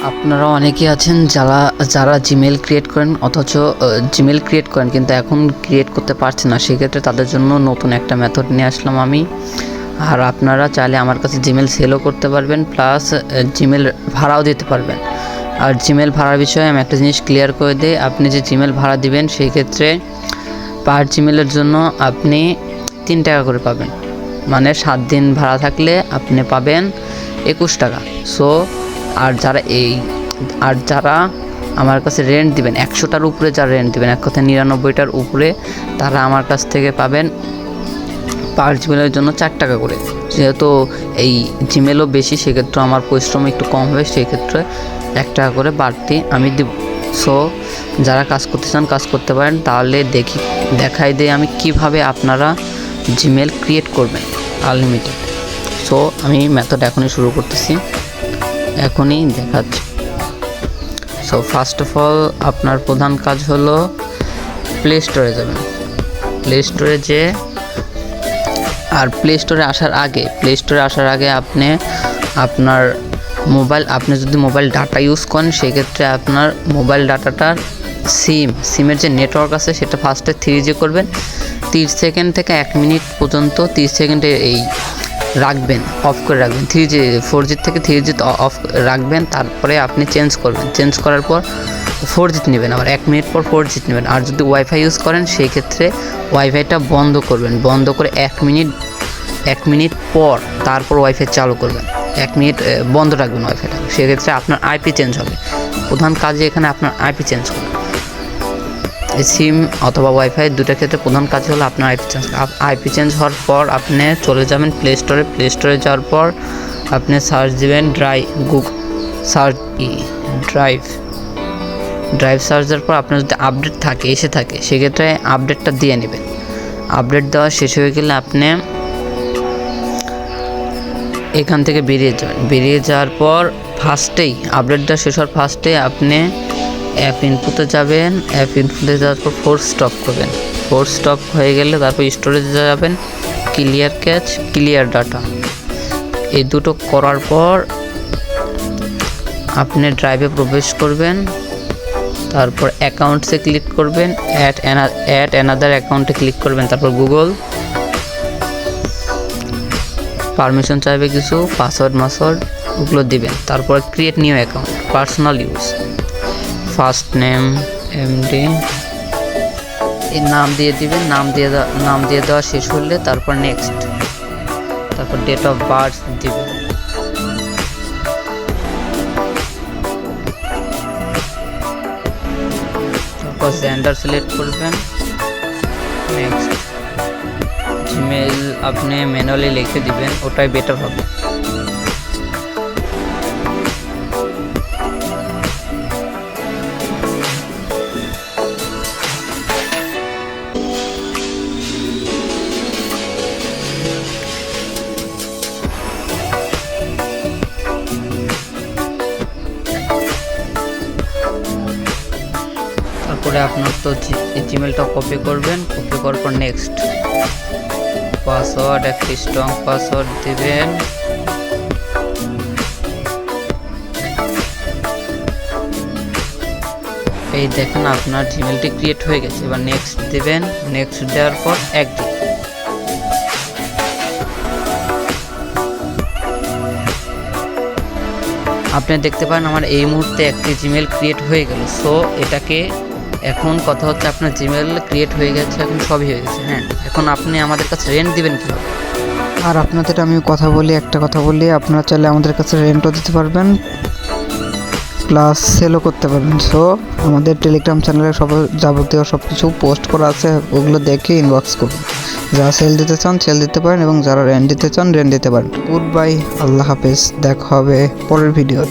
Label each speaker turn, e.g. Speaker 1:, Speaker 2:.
Speaker 1: আপনারা অনেকেই আছেন যারা জিমেল ক্রিয়েট করেন অথচ জিমেল ক্রিয়েট করেন কিন্তু এখন ক্রিয়েট করতে পারছেন না। সেক্ষেত্রে তাদের জন্য নতুন একটা মেথড নিয়ে আসলাম আমি। আর আপনারা চাইলে আমার কাছে জিমেল সেলও করতে পারবেন, প্লাস জিমেল ভাড়াও দিতে পারবেন। আর জিমেল ভাড়ার বিষয়ে আমি একটা জিনিস ক্লিয়ার করে দিই, আপনি যে জিমেল ভাড়া দিবেন সেই ক্ষেত্রে পার জিমেলের জন্য আপনি 3 টাকা করে পাবেন, মানে 7 দিন ভাড়া থাকলে আপনি পাবেন 21 টাকা। সো আর যারা আমার কাছে রেন্ট দিবেন 100টার উপরে, যারা রেন্ট দিবেন এক কথা 99টার উপরে, তারা আমার কাছ থেকে পাবেন পার জিমেলের জন্য 4 টাকা করে। যেহেতু এই জিমেলও বেশি সেক্ষেত্রে আমার পরিশ্রম একটু কম হবে, সেক্ষেত্রে 1 টাকা করে বাড়তি আমি দেব। সো যারা কাজ করতে চান কাজ করতে পারেন। তাহলে দেখাই দেই আমি কিভাবে আপনারা জিমেল ক্রিয়েট করবেন আনলিমিটেড। সো আমি মেথড এখনই শুরু করতেছি, এখনই দেখাচ্ছি। সো ফার্স্ট অফ অল আপনার প্রধান কাজ হলো প্লে স্টোরে যাবেন। প্লে স্টোরে আসার আগে আপনি আপনার আপনি যদি মোবাইল ডাটা ইউজ করেন সেক্ষেত্রে আপনার মোবাইল ডাটাটার সিমের যে নেটওয়ার্ক আছে সেটা ফার্স্টে 3G করবেন। 30 সেকেন্ড থেকে 1 মিনিট পর্যন্ত 30 সেকেন্ডে রাখবেন, অফ করে রাখবেন। 4G থেকে 3G অফ রাখবেন, তারপরে আপনি চেঞ্জ করার পর 4G নেবেন, আবার 1 মিনিট পর 4G নেবেন। আর যদি ওয়াইফাই ইউজ করেন সেই ক্ষেত্রে ওয়াইফাইটা বন্ধ করবেন, বন্ধ করে 1 মিনিট পর তারপর ওয়াইফাই চালু করবেন। 1 মিনিট বন্ধ রাখবেন ওয়াইফাইটা, সেক্ষেত্রে আপনার আইপি চেঞ্জ হবে। প্রধান কাজে এখানে আপনার আইপি চেঞ্জ হবে। সিম অথবা ওয়াইফাই দুটার ক্ষেত্রে প্রধান কাজ হলো আপনার আইপি চেঞ্জ হওয়ার পর আপনি চলে যাবেন প্লে স্টোরে যাওয়ার পর আপনি সার্চ দিবেন ড্রাইভ সার্চ দেওয়ার পর আপনার যদি আপডেট এসে থাকে সেক্ষেত্রে আপডেটটা দিয়ে নেবেন। আপডেট দেওয়া শেষ হয়ে গেলে আপনি এখান থেকে বেরিয়ে যাওয়ার পর আপডেটটা শেষ হওয়ার ফার্স্টেই আপনি অ্যাপ ইনপুটে যাবেন। অ্যাপ ইনপুটে যাওয়ার পর ফোর্স স্টপ হয়ে গেলে তারপর স্টোরেজে যাবেন, ক্লিয়ার ক্যাচ, ক্লিয়ার ডাটা, এই দুটো করার পর আপনি ড্রাইভে প্রবেশ করবেন। তারপর অ্যাকাউন্টসে ক্লিক করবেন, অ্যাড অ্যানাদার অ্যাকাউন্টে ক্লিক করবেন। তারপর গুগল পারমিশন চাইবে, কিছু পাসওয়ার্ড ওগুলো দিবেন। তারপর create new account, personal use, first name MD, এই নাম দিয়ে দিবেন। নাম দিয়ে দেওয়া শেষ হলে তারপর নেক্সট, তারপর ডেট অফ বার্থ দিবেন। তারপর জেন্ডার সিলেক্ট করবেন, নেক্সট। জিমেল আপনি ম্যানুয়ালি লিখে দিবেন, ওটাই বেটার হবে। তারপরে আপনার তো জিমেলটা কপি করবেন, কপি করার পর নেক্সট, পাসওয়ার্ড একটা স্ট্রং পাসওয়ার্ড দিবেন। এই দেখেন আপনার জিমেলটি ক্রিয়েট হয়ে গেছে। এবার নেক্সট দিবেন, নেক্সট দেওয়ার পর একদিন আপনি দেখতে পারেন আমার এই মুহূর্তে একটি জিমেল ক্রিয়েট হয়ে গেল। সো এটাকে এখন কথা হচ্ছে আপনার জিমেল ক্রিয়েট হয়ে গেছে, এখন সবই হয়ে গেছে। হ্যাঁ, এখন আপনি আমাদের কাছে রেন্ট দিবেন কীভাবে?
Speaker 2: আর আপনাদের আমি একটা কথা বলি, আপনারা চাইলে আমাদের কাছে রেন্টও দিতে পারবেন, প্লাস সেলও করতে পারবেন। সো আমাদের টেলিগ্রাম চ্যানেলে যাবতীয় সব কিছু পোস্ট করা আছে, ওগুলো দেখে ইনবক্স করুন। যারা সেল দিতে চান সেল দিতে পারেন এবং যারা রেন্ট দিতে চান রেন্ট দিতে পারেন। গুড বাই, আল্লাহ হাফেজ, দেখা হবে পরের ভিডিও।